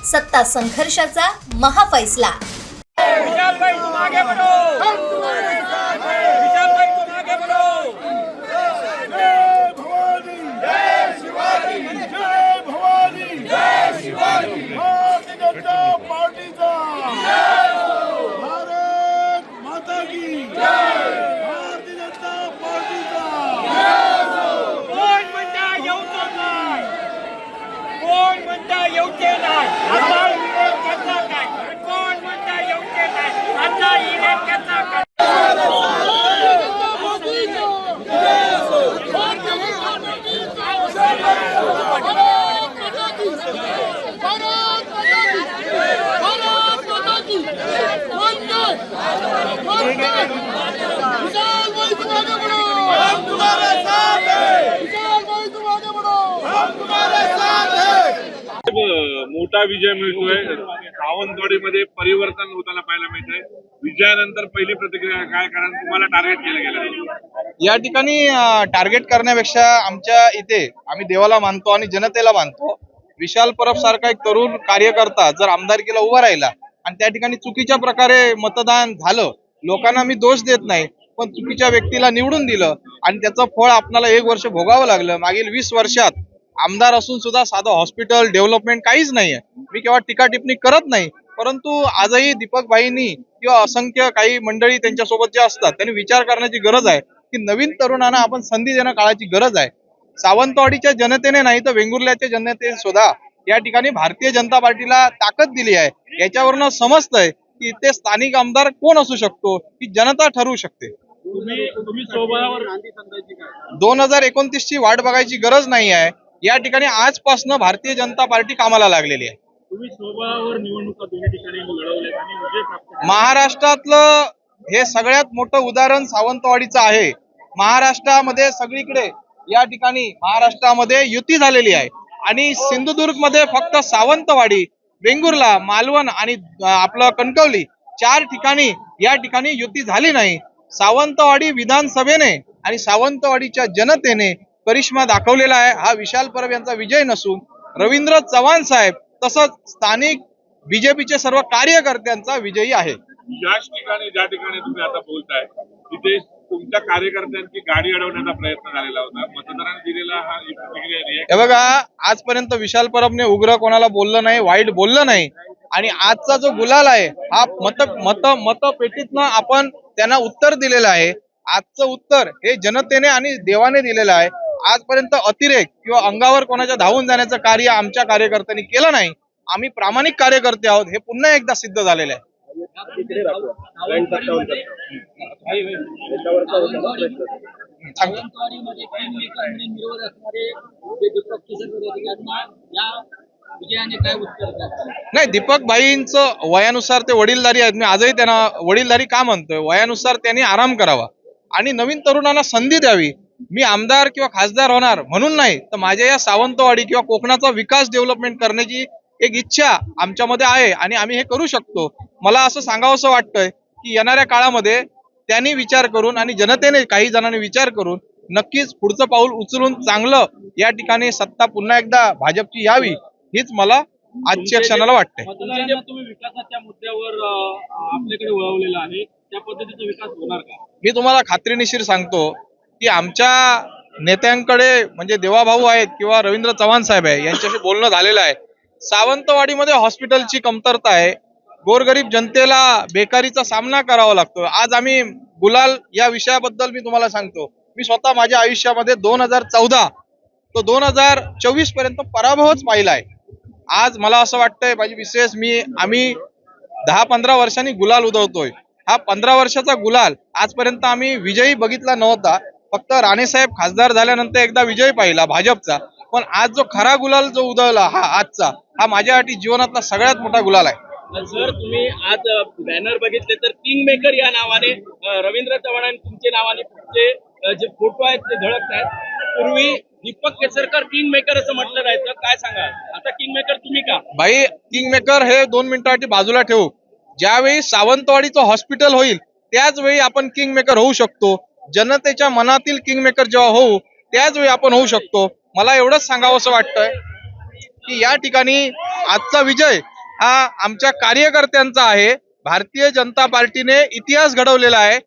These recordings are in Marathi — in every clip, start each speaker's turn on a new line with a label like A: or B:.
A: सत्ता संघर्षाचा महाफैसला।
B: विशाल भाई तुम आगे बढ़ो, हम तुम्हारे साथ हैं। विशाल भाई तुम आगे बढ़ो। जय भवानी, जय शिवाजी, जय भवानी, जय शिवाजी। भारतीय जनता पार्टीचा भारत माता की जय, भारतीय जनता पार्टीचा कोण म्हणता येऊच नाही, कोण म्हणता येऊचे नाही, आता विरोध करता काय, कोण म्हणता येऊचे नाही, आता विरोध करता काय।
C: मोठा विजय मिळतोय। सावंतवाडीमध्ये परिवर्तन होताना पाहायला मिळतंय। विजयानंतर पहिली प्रतिक्रिया काय, कारण तुम्हाला टार्गेट केलं गेलं?
D: या ठिकाणी टार्गेट करण्यापेक्षा आमच्या इथे आम्ही देवाला मानतो आणि जनतेला मानतो। विशाल परब सारखा एक तरुण कार्यकर्ता जर आमदारकीला उभा राहिला आणि त्या ठिकाणी चुकीच्या प्रकारे मतदान झालं, लोकांना मी दोष देत नाही, पण चुकीच्या व्यक्तीला निवडून दिलं आणि त्याचं फळ आपल्याला 1 वर्ष भोगावं लागलं। मागील 20 वर्षात आमदार असून सुद्धा साधं हॉस्पिटल डेव्हलपमेंट काहीच नाहीये। मी केव्हा टीका टिप्पणी करत नाही, परंतु आजही दीपक भाईंनी किंवा असंख्य काही मंडळी त्यांच्यासोबत जे असतात त्यांनी विचार करण्याची गरज आहे की नवीन तरुणांना आपण संधी देणं काळाची गरज आहे। सावंतवाडीच्या जनतेने नाही तर वेंगुर्ल्याच्या जनतेने सुद्धा या ठिकाणी भारतीय जनता पार्टीला ताकद दिली आहे। याच्यावरनं समजतंय की ते स्थानिक आमदार कोण असू शकतो ही जनता ठरवू शकते।
C: तुम्ही स्वबळावर गांधी समजायची काय?
D: 2029 ची वाट बघायची गरज नाही आहे। या ठिकाणी आजपासून भारतीय जनता पार्टी कामाला लागलेली आहे।
C: तुम्ही स्वबळावर निवडणुका दोन्ही ठिकाणी लढवल्यात आणि विजय प्राप्त केला।
D: महाराष्ट्रातलं हे सगळ्यात मोठं उदाहरण सावंतवाडीचं आहे। महाराष्ट्रामध्ये सगळीकडे या ठिकाणी महाराष्ट्रामध्ये युती झालेली आहे आणि सिंधुदुर्ग मध्ये फक्त सावंतवाडी, वेंगुर्ला, मालवण आणि आपलं कणकवली 4 ठिकाणी या ठिकाणी युती झाली नाही। सावंतवाडी विधानसभेने आणि सावंतवाडीच्या जनतेने करिश्मा दाखवलेला आहे। हा विशाल परब यांचा विजय नसून रवींद्र चव्हाण साहेब तसंच स्थानिक बीजेपीचे सर्व कार्यकर्त्यांचा विजयी आहे।
C: याच ठिकाणी ज्या ठिकाणी तुम्ही आता बोलताय तिथे तुमच्या कार्यकर्त्यांची गाडी अडवण्याचा प्रयत्न झालेला होता। मतदारांनी दिलेला हा
D: हे बघा, आजपर्यंत विशाल परबने उग्र कोणाला बोललं नाही, वाईट बोललं नाही आणि आजचा जो गुलाल आहे हा मतपेटीतनं आपण त्यांना उत्तर दिलेलं आहे। आजचं उत्तर हे जनतेने आणि देवाने दिलेलं आहे। आजपर्यंत अतिरेक किंवा अंगावर कोणाच्या धावून जाण्याचं कार्य आमच्या कार्यकर्त्यांनी केलं नाही। आम्ही प्रामाणिक कार्यकर्ते आहोत, हे पुन्हा एकदा सिद्ध झालेलं आहे। नाही, दीपक भाईंचं वयानुसार ते वडीलधारी आहेत। मी आजही त्यांना वडीलधारी का म्हणतोय, वयानुसार त्यांनी आराम करावा आणि नवीन तरुणांना संधी द्यावी। मी आमदार किंवा खासदार होणार म्हणून नाही, तर माझ्या या सावंतवाडी किंवा कोकणाचा विकास डेव्हलपमेंट करण्याची एक इच्छा आमच्यामध्ये आहे आणि आम्ही हे करू शकतो। मला असं सांगावंसं वाटतंय की येणाऱ्या काळामध्ये त्यांनी विचार करून आणि जनतेने काही जणांनी विचार करून नक्कीच पुढचं पाऊल उचलून चांगलं या ठिकाणी सत्ता पुन्हा एकदा भाजपची यावी हीच मला आजच्या क्षणाला वाटतंय।
C: तुम्ही विकासाच्या मुद्द्यावर आपल्याकडे वळवलेला आहे, त्या पद्धतीचा विकास होणार का?
D: मी तुम्हाला खात्रीशीर सांगतो की आमच्या नेत्यांकडे म्हणजे देवाभाऊ आहेत किंवा रवींद्र चव्हाण साहेब आहे, यांच्याशी बोलणं झालेलं आहे। सावंतवाडीमध्ये हॉस्पिटलची कमतरता आहे, गोरगरीब जनतेला बेकारीचा सामना करावा लागतो। आज आम्ही गुलाल या विषयाबद्दल मी तुम्हाला सांगतो, मी स्वतः माझ्या आयुष्यामध्ये 2014 तो 2024 पर्यंत पराभवच पाहिला आहे। आज मला असं वाटतंय माझी विशेष आम्ही 10-15 वर्षांनी गुलाल उधळतोय। हा 15 वर्षाचा गुलाल आजपर्यंत आम्ही विजयी बघितला नव्हता। फक्त राणेसाहेब खासदार झाल्यानंतर एकदा विजय पाहिला भाजपचा, पण आज जो खरा गुलाल जो उधळला हा आजचा, हा माझ्यासाठी जीवनातला सगळ्यात मोठा गुलाल आहे।
B: सर, तुम्ही आज बॅनर बघितले तर किंग मेकर या नावाने रवींद्र चव्हाण आणि तुमचे नावाने तुमचे जे फोटो आहेत ते झळकत आहेत। पूर्वी दीपक केसरकर किंग मेकर असं म्हटलं जायचं, काय सांगाल? आता किंग मेकर तुम्ही का?
D: भाई, किंग मेकर हे 2 मिनिटांसाठी बाजूला ठेवू। ज्यावेळी सावंतवाडीचं हॉस्पिटल होईल त्याच वेळी आपण किंग मेकर होऊ शकतो। जनतेच्या मनातील किंग मेकर जेव्हा होऊ त्याच वेळी आपण होऊ शकतो। मला एवढंच सांगावंसं वाटतंय की या ठिकाणी आजचा विजय हा आमच्या कार्यकर्त्यांचा आहे. भारतीय जनता पार्टीने इतिहास घडवलेला आहे.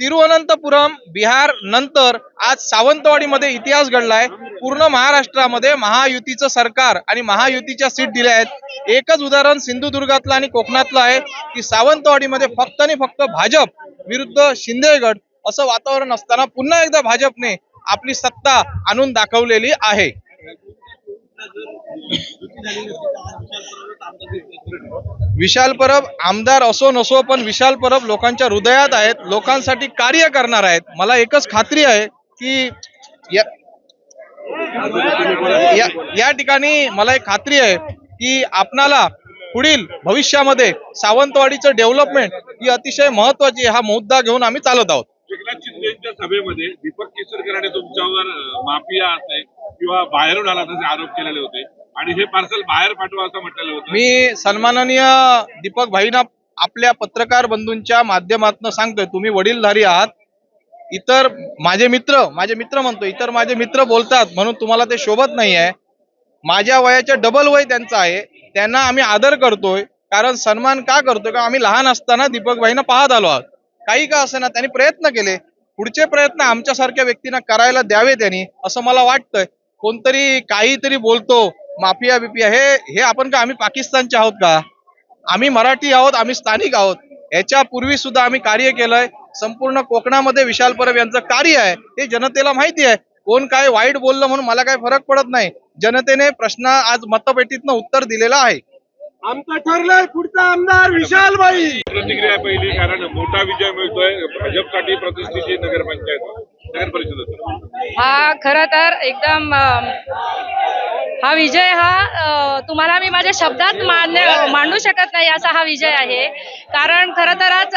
D: तिरुवनंतपुरम बिहार नंतर आज सावंतवाडीमध्ये इतिहास घडलाय. पूर्ण महाराष्ट्रामध्ये महायुतीचं सरकार आणि महायुतीच्या सीट दिल्या आहेत. एकच उदाहरण सिंधुदुर्गातलं आणि कोकणातलं आहे की सावंतवाडीमध्ये फक्त आणि फक्त भाजप विरुद्ध शिंदे गट असं वातावरण असताना पुन्हा एकदा भाजपने आपली सत्ता आणून दाखवलेली आहे. विशाल परब आमदार असो नसो पण विशाल परब लोकांच्या हृदयात आहेत, लोकांसाठी कार्य करणार आहेत. मला एकच खात्री आहे की या ठिकाणी मला एक खात्री आहे की आपणाला पुढील भविष्यामध्ये सावंतवाडीचं डेव्हलपमेंट ही अतिशय महत्वाची हा मुद्दा घेऊन आम्ही चालत आहोत.
C: एकनाथ शिंदेच्या सभेमध्ये दीपक केसरकरांनी तुमच्यावर माफिया असे किंवा बाहेरून आला तसे आरोप केलेले होते आणि हे पार्सल बाहेर पाठवा असं म्हटलेलं होतं.
D: मी सन्माननीय दीपक भाईंना आपल्या पत्रकार बंधूंच्या माध्यमातून सांगतोय, तुम्ही वडीलधारी आहात. इतर माझे मित्र म्हणतो, इतर माझे मित्र बोलतात म्हणून तुम्हाला ते शोभत नाही आहे. माझ्या वयाच्या डबल वय त्यांचं आहे. त्यांना आम्ही आदर करतोय. कारण सन्मान का करतोय का आम्ही लहान असताना दीपक भाईंना पाहत आलो आहोत. काही का असेना त्यांनी प्रयत्न केले. पुढचे प्रयत्न आमच्यासारख्या व्यक्तींना करायला द्यावे त्यांनी, असं मला वाटतंय. कोणतरी काहीतरी बोलतो माफिया बिपिया, हे आपण का आम्ही पाकिस्तानचे आहोत का? आम्ही मराठी आहोत, आम्ही स्थानिक आहोत. याच्या पूर्वी सुद्धा आम्ही कार्य केलंय. संपूर्ण कोकणामध्ये विशाल परब यांचं कार्य आहे हे जनतेला माहिती आहे. कोण काय वाईट बोललं म्हणून मला काही फरक पडत नाही. जनतेने प्रश्न आज मतपेटीतनं उत्तर दिलेलं आहे.
B: आमचं ठरलंय पुढचा आमदार विशालभाई.
C: प्रतिक्रिया पहिली, कारण मोठा विजय मिळतोय भाजपसाठी प्रतिष्ठेची नगर परिषद.
E: हा खरं तर एकदम हा विजय हा तुम्हाला मी माझ्या शब्दात मांडू शकत नाही असा हा विजय आहे. कारण खरं तर आज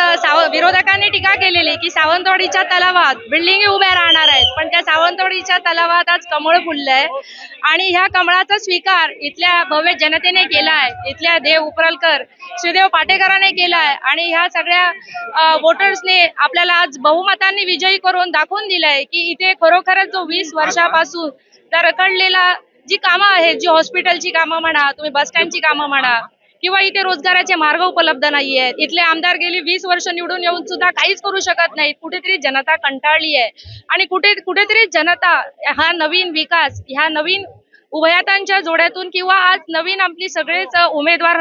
E: विरोधकांनी टीका केलेली की सावंतवाडीच्या तलावात बिल्डिंगी उभ्या राहणार आहेत, पण त्या सावंतवाडीच्या तलावात आज कमळ फुललंय आणि ह्या कमळाचा स्वीकार इथल्या भव्य जनतेने केलाय. इथल्या देव उपरलकर श्रीदेव पाटेकरांनी केलाय आणि ह्या सगळ्या वोटर्सने आपल्याला आज बहुमतांनी विजयी करून दाखवून दिलंय की इथे खरोखरच जो 20 वर्षापासून रखडलेला जी कामं आहेत, जी हॉस्पिटलची कामं म्हणा, तुम्ही बस स्टँडची कामं म्हणा किंवा इथे रोजगाराचे मार्ग उपलब्ध नाही आहेत. इथले आमदार गेली 20 वर्ष निवडून येऊन सुद्धा काहीच करू शकत नाहीत. कुठेतरी जनता कंटाळली आहे आणि कुठेतरी जनता हा नवीन विकास, ह्या नवीन उभयतांच्या जोड्यातून किंवा आज नवीन आपली सगळेच उमेदवार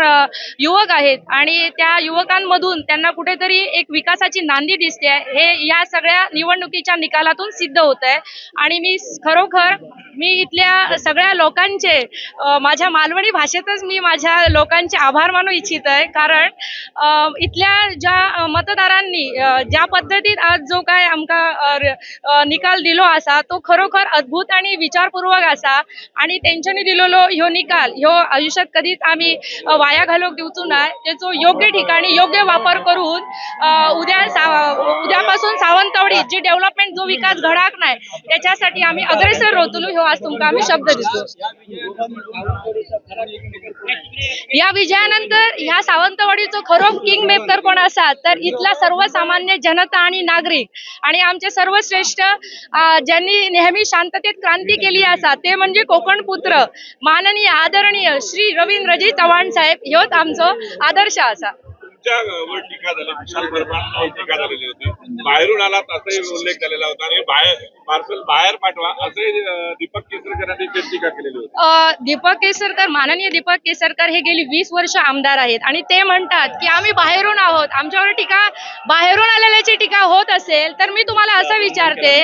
E: युवक आहेत आणि त्या युवकांमधून त्यांना कुठेतरी एक विकासाची नांदी दिसते. हे या सगळ्या निवडणुकीच्या निकालातून सिद्ध होत आहे आणि मी इथल्या सगळ्या लोकांचे माझ्या मालवणी भाषेतच मी माझ्या लोकांचे आभार मानू इच्छित आहे. कारण इथल्या ज्या मतदारांनी ज्या पद्धतीत आज जो काय आमका निकाल दिलो असा तो खरोखर अद्भुत आणि विचारपूर्वक असा आणि त्यांच्यानी दिलेलो ह्यो निकाल ह्यो आयुष्यात कधीच आम्ही वाया घालवूक दिवचो नाही. त्याचो योग्य ठिकाणी योग्य वापर करून उद्यापासून सावंतवाडी जी डेव्हलपमेंट जो विकास घडाक नाही त्याच्यासाठी आम्ही अग्रेसर होतो. ह्यो आज तुमका आम्ही शब्द दिसतो. या विजयानंतर ह्या सावंतवाडीचो खरो किंग मेकर कोण असा तर इथला सर्वसामान्य जनता आणि नागरिक आणि आमचे सर्वश्रेष्ठ ज्यांनी नेहमी शांततेत क्रांती केली असा ते म्हणजे कोकण पुत्र माननीय आदरणीय श्री रवींद्रजी चव्हाण साहेब. ह्योच आमचो आदर्श असा.
C: तुमच्यावर टीका झाली, विशाल परबांवर टीका झालेली होती. बाहेरून आलात असाही उल्लेख झालेला होता आणि पार्सल बाहेर पाठवा असंही दीपक केसरकरांनी टीका केलेली होती.
E: दीपक केसरकर, माननीय दीपक केसरकर हे गेली 20 वर्ष आमदार आहेत आणि ते म्हणतात की आम्ही बाहेरून आहोत. आमच्यावर टीका बाहेरून आलेल्याची टीका होत असेल तर मी तुम्हाला असं विचारते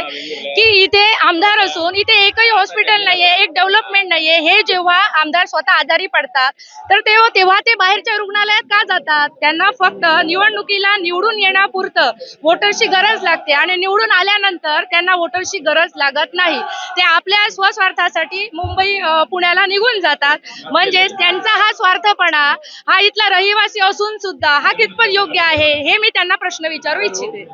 E: की इथे आमदार असून इथे एकही हॉस्पिटल नाहीये, एक डेव्हलपमेंट नाहीये. हे जेव्हा आमदार स्वतः आजारी पडतात तर तेव्हा ते बाहेरच्या रुग्णालयात का जातात? त्यांना फक्त निवडणुकीला निवडून येण्यापुरतं वोटरची गरज लागते आणि निवडून आल्यानंतर त्यांना वोटरची गरज लागत नाही. ते आपल्या स्वस्वार्थासाठी मुंबई पुण्याला निघून जातात. म्हणजेच त्यांचा हा स्वार्थपणा हा इथला रहिवासी असून सुद्धा हा कितपत योग्य आहे हे मी त्यांना प्रश्न विचारू इच्छिते.